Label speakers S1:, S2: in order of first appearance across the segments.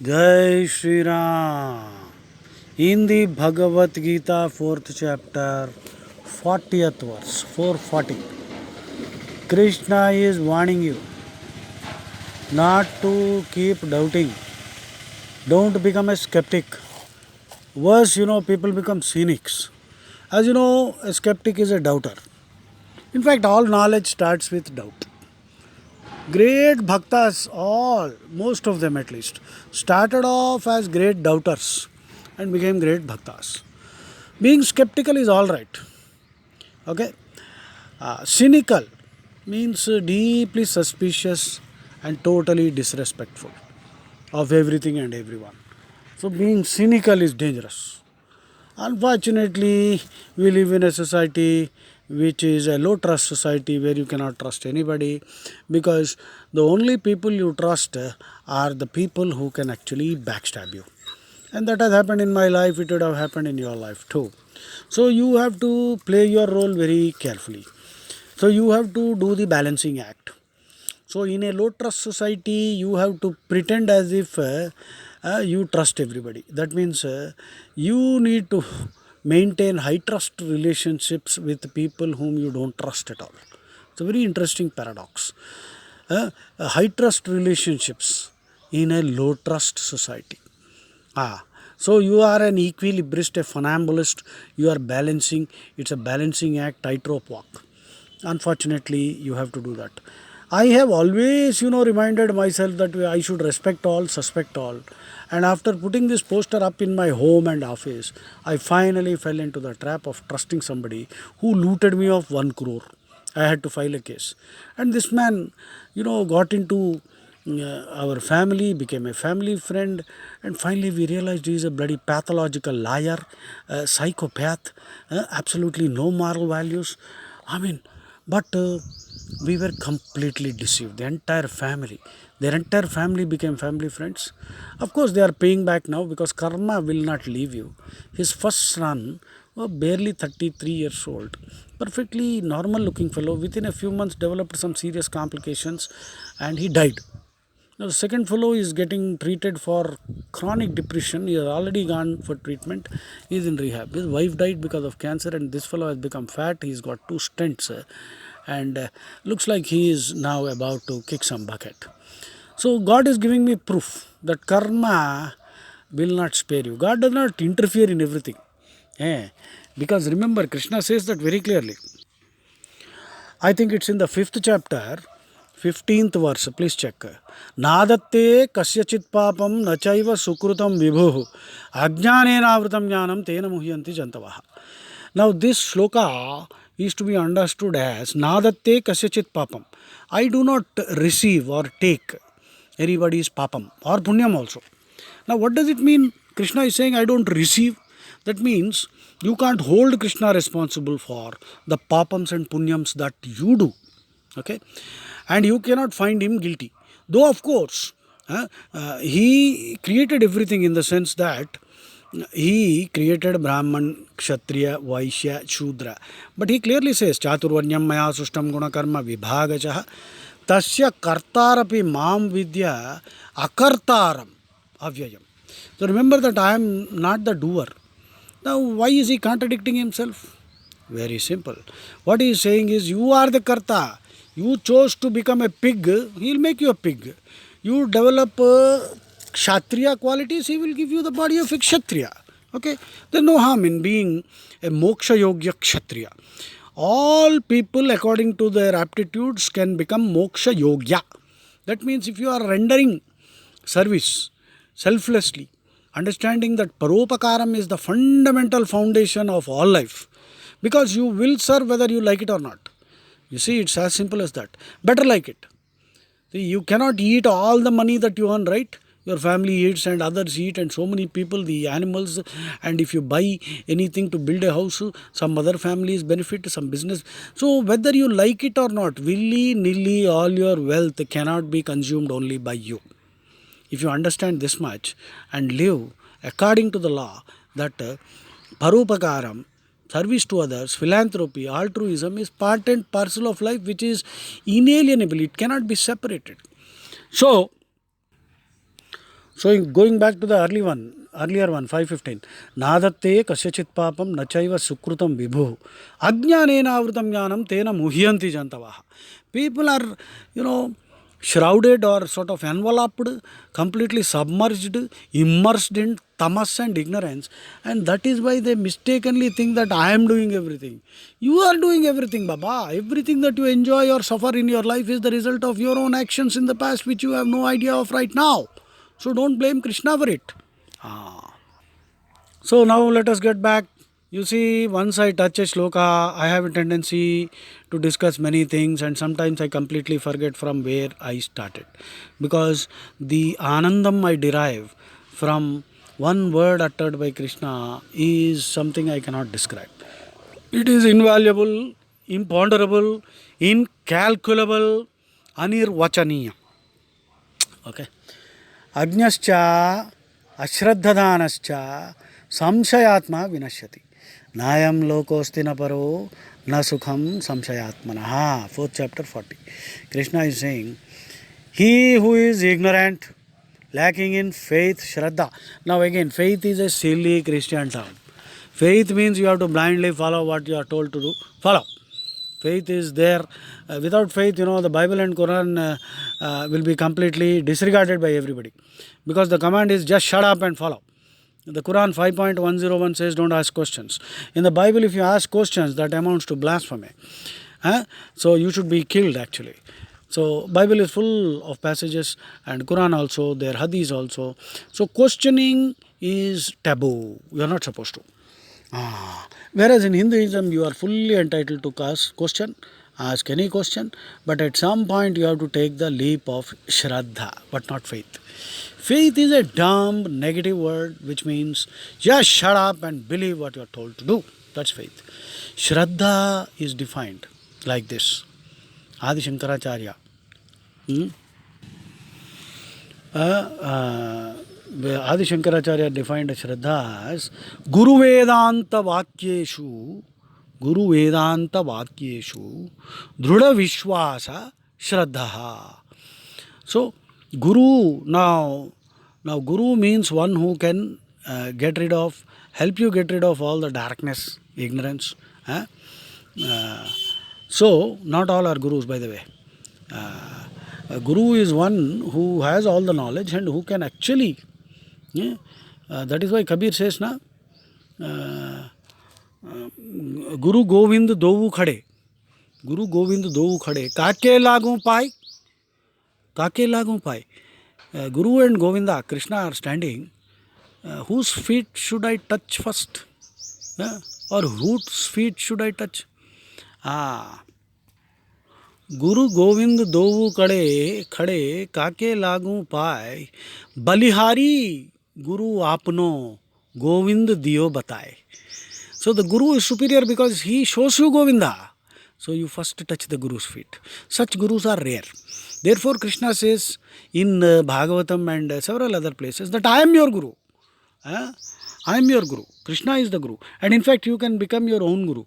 S1: Jai Sri Ram. In the Bhagavad Gita, 4th chapter, 40th verse, 440, Krishna is warning you not to keep doubting. Don't become a skeptic. Worse, people become cynics. As you know, a skeptic is a doubter. In fact, all knowledge starts with doubt. Great bhaktas, most of them at least, started off as great doubters and became great bhaktas. Being skeptical is all right. Okay. Cynical means deeply suspicious and totally disrespectful of everything and everyone. So being cynical is dangerous. Unfortunately, we live in a society which is a low trust society where you cannot trust anybody, because the only people you trust are the people who can actually backstab you. And that has happened in my life, it would have happened in your life too. So you have to play your role very carefully. So you have to do the balancing act. So in a low trust society, you have to pretend as if you trust everybody. That means you need to maintain high trust relationships with people whom you don't trust at all. It's a very interesting paradox. High trust relationships in a low trust society. So you are an equilibrist, a funambulist, you are balancing, it's a balancing act, tightrope walk. Unfortunately, you have to do that. I have always, reminded myself that I should respect all, suspect all. And after putting this poster up in my home and office, I finally fell into the trap of trusting somebody who looted me of 1 crore. I had to file a case. And this man, got into our family, became a family friend, and finally we realized he is a bloody pathological liar, a psychopath, absolutely no moral values. But we were completely deceived. Their entire family became family friends. Of course, they are paying back now because karma will not leave you. His first son was barely 33 years old, perfectly normal looking fellow. Within a few months, developed some serious complications, and he died. Now, the second fellow is getting treated for chronic depression. He has already gone for treatment. He is in rehab. His wife died because of cancer, and this fellow has become fat. He's got 2 stents, and looks like he is now about to kick some bucket. So, God is giving me proof that karma will not spare you. God does not interfere in everything. Because remember, Krishna says that very clearly. I think it's in the 5th chapter, 15th verse. Please check. Nadatte kasyachit papam nachaiva sukrutam vibhu ajnanenavrutam jnanam tena muhyanti jantavaha. Now this shloka is to be understood as Nadatte kasyachit papam. I do not receive or take anybody's papam or punyam also. Now what does it mean? Krishna is saying I don't receive. That means you can't hold Krishna responsible for the papams and punyams that you do. Okay? And you cannot find him guilty. Though of course, he created everything in the sense that he created Brahman, Kshatriya, Vaishya, Shudra. But he clearly says, Chaturvanyam maya sustam guna karma vibhagachaha tasya kartarapi mam vidya akartaram avyayam. So remember that I am not the doer. Now why is he contradicting himself? Very simple. What he is saying is, you are the karta. You chose to become a pig, he will make you a pig. You develop kshatriya qualities, he will give you the body of a kshatriya. Okay? There is no harm in being a moksha yogya kshatriya. All people according to their aptitudes can become moksha yogya. That means if you are rendering service selflessly, understanding that paropakaram is the fundamental foundation of all life, because you will serve whether you like it or not. You see, it's as simple as that. Better like it. See, you cannot eat all the money that you earn, right? Your family eats and others eat, and so many people, the animals, and if you buy anything to build a house, some other families benefit, some business. So whether you like it or not, willy-nilly all your wealth cannot be consumed only by you. If you understand this much and live according to the law that parupakaram, service to others, philanthropy, altruism is part and parcel of life, which is inalienable. It cannot be separated. So So going back to the earlier one, 5:15. Nadatte kasyachit papam nachaiva sukrutam vibhu. Ajnanena avrutam jnanam tena muhyanti jantavaha. People are, shrouded or sort of enveloped, completely submerged, immersed in tamas and ignorance, and that is why they mistakenly think that I am doing everything. You are doing everything, Baba. Everything that you enjoy or suffer in your life is the result of your own actions in the past, which you have no idea of right now. So don't blame Krishna for it. So now let us get back. You see, once I touch a shloka, I have a tendency to discuss many things, and sometimes I completely forget from where I started. Because the anandam I derive from one word uttered by Krishna is something I cannot describe. It is invaluable, imponderable, incalculable, anirvachaniya. Okay. Ajnascha ashraddhadanascha samshayatma vinashyati. Nayam lokosti na paro na sukham samshayatmanaha. 4th chapter 40. Krishna is saying, he who is ignorant, lacking in faith, shraddha. Now again, faith is a silly Christian term. Faith means you have to blindly follow what you are told to do. Follow. Faith is there. Without faith, the Bible and Quran will be completely disregarded by everybody. Because the command is just shut up and follow. The Quran 5.101 says don't ask questions. In the Bible, if you ask questions, that amounts to blasphemy. So you should be killed actually. So Bible is full of passages, and Quran also, their hadith also. So questioning is taboo. You are not supposed to. Whereas in Hinduism, you are fully entitled to ask any question, but at some point you have to take the leap of shraddha, but not faith. Faith is a dumb, negative word which means just shut up and believe what you are told to do. That's faith. Shraddha is defined like this. Adi Shankaracharya. Adi Shankaracharya defined Shraddha as Guru Vedanta Vakyeshu Dhruda Vishwasa Shraddha. So Guru, now Guru means one who can help you get rid of all the darkness, ignorance. So not all are Gurus, by the way. A Guru is one who has all the knowledge and who can actually, that is why Kabir says, Guru Govind Dovu Khade. Guru Govind Dovu Khade. Kake lagu pai. Guru and Govinda, Krishna are standing. Whose feet should I touch first? Or whose feet should I touch? Guru Govind Dovu Khade Kake lagu pai. Balihari Guru Apno Govind Diyo Bataye. So the Guru is superior because he shows you Govinda. So you first touch the Guru's feet. Such Gurus are rare. Therefore Krishna says in Bhagavatam and several other places that I am your Guru. I am your Guru. Krishna is the Guru. And in fact you can become your own Guru.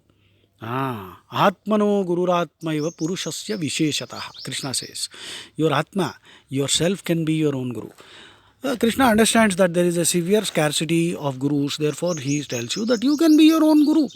S1: Atmano Gururatmaiva Purushasya Visheshataha. Krishna says. Your Atma, yourself can be your own Guru. Krishna understands that there is a severe scarcity of Gurus. Therefore he tells you that you can be your own Guru.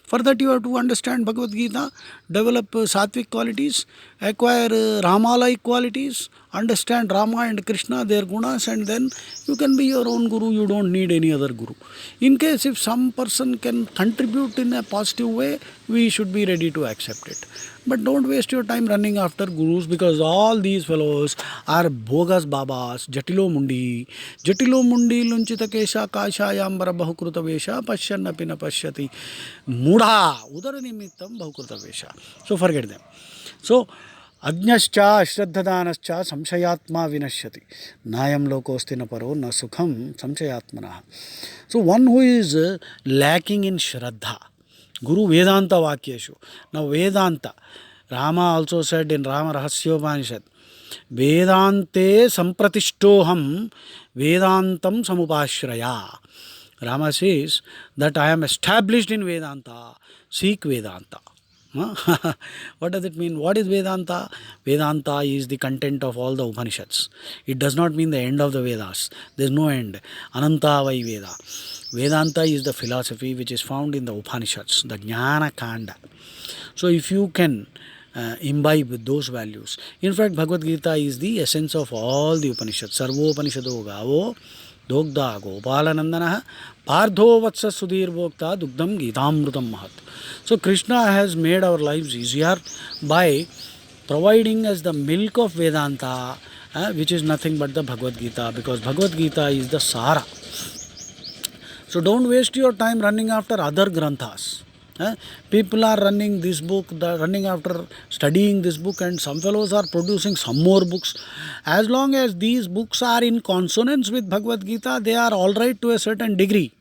S1: For that you have to understand Bhagavad Gita, develop sattvic qualities, acquire Rama-like qualities, understand Rama and Krishna, their gunas, and then you can be your own Guru. You don't need any other Guru. In case if some person can contribute in a positive way, we should be ready to accept it. But don't waste your time running after Gurus, because all these fellows are bogus babas, Jatilo Mundi Lunchita Kesha Kashayambara Bahukruta Vesha Pashyanna Pina Pashyati Mudha Udara Nimittam Bahukruta Vesha. So forget them. So Ajnascha Ashraddhadanascha Samshayatma Vinashyati Nayam Lokosti na paro na sukham samshayatmanaha. So one who is lacking in Shraddha, Guru Vedanta Vakyeshu. Now Vedanta, Rama also said in Rama Rahasyopanishad, Vedante Sampratishtoham Vedantam Samupashraya. Rama says that I am established in Vedanta, seek Vedanta. Huh? What does it mean? What is Vedanta? Vedanta is the content of all the Upanishads. It does not mean the end of the Vedas. There is no end. Ananta vai Veda. Vedanta is the philosophy which is found in the Upanishads, the Jnana Kanda. So if you can imbibe those values. In fact, Bhagavad Gita is the essence of all the Upanishads. Sarvo Upanishado Gavo Dogda Gopalanandana Pardho Vatsa Sudhir Bhokta Dugdam Geethamrutam Mahat. So Krishna has made our lives easier by providing us the milk of Vedanta, which is nothing but the Bhagavad Gita, because Bhagavad Gita is the Sara. So don't waste your time running after other granthas. People are running this book, running after studying this book, and some fellows are producing some more books. As long as these books are in consonance with Bhagavad Gita, they are all right to a certain degree.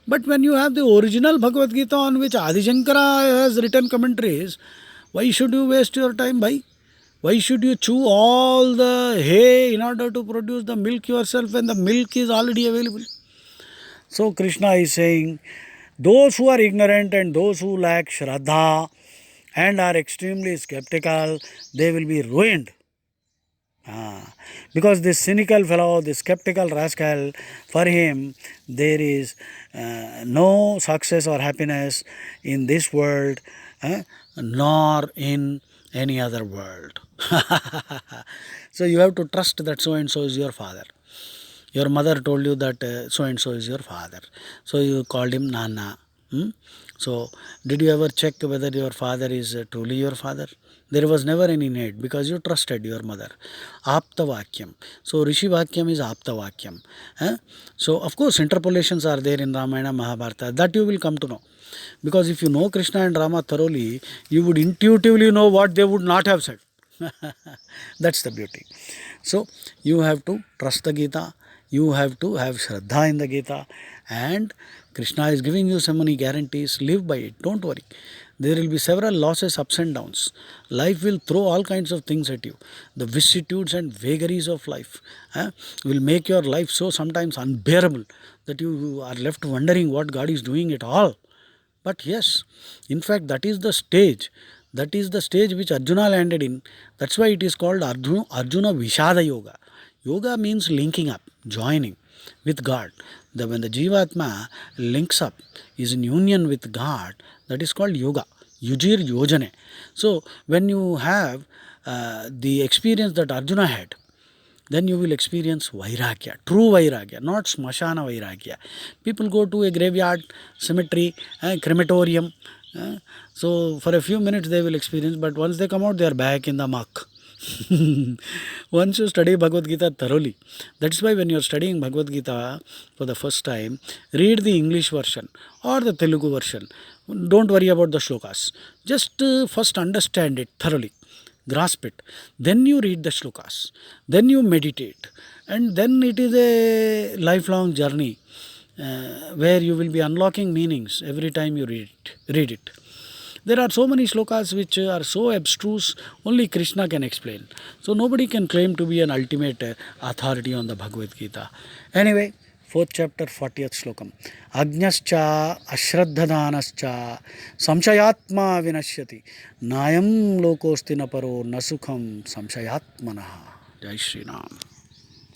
S1: But when you have the original Bhagavad Gita on which Adi Shankara has written commentaries, why should you waste your time, bhai? Why should you chew all the hay in order to produce the milk yourself when the milk is already available? So Krishna is saying, those who are ignorant and those who lack Shraddha and are extremely skeptical, they will be ruined. Because this cynical fellow, this skeptical rascal, for him there is no success or happiness in this world, nor in any other world. So you have to trust that so and so is your father. Your mother told you that so and so is your father, so you called him Nana. So did you ever check whether your father is truly your father? There was never any need, because you trusted your mother. Apta Vakyam. So Rishi Vakyam is Apta Vakyam. So of course interpolations are there in Ramayana, Mahabharata, that you will come to know. Because if you know Krishna and Rama thoroughly, you would intuitively know what they would not have said. That's the beauty. So you have to trust the Gita, you have to have Shraddha in the Gita, and Krishna is giving you so many guarantees. Live by it, don't worry. There will be several losses, ups and downs. Life will throw all kinds of things at you. The vicissitudes and vagaries of life will make your life so sometimes unbearable that you are left wondering what God is doing at all. But yes, in fact, that is the stage. That is the stage which Arjuna landed in. That's why it is called Arjuna Vishada Yoga. Yoga means linking up, joining with God. When the Jivatma links up, is in union with God, that is called yoga. Yujir Yojane. So when you have the experience that Arjuna had, then you will experience Vairagya, true Vairagya, not Smashana Vairagya. People go to a graveyard, cemetery, crematorium. So for a few minutes they will experience, but once they come out, they are back in the muck. Once you study Bhagavad Gita thoroughly, that's why when you are studying Bhagavad Gita for the first time, read the English version or the Telugu version. Don't worry about the shlokas. Just first understand it thoroughly, grasp it. Then you read the shlokas. Then you meditate. And then it is a lifelong journey where you will be unlocking meanings every time you read it. There are so many shlokas which are so abstruse, only Krishna can explain. So nobody can claim to be an ultimate authority on the Bhagavad Gita. Anyway, 4th chapter, 40th shlokam. Ajnascha ashraddhadanascha samshayatma vinashyati nayam lokosti naparo nasukham samshayatmanaha. Jai Shri Ram.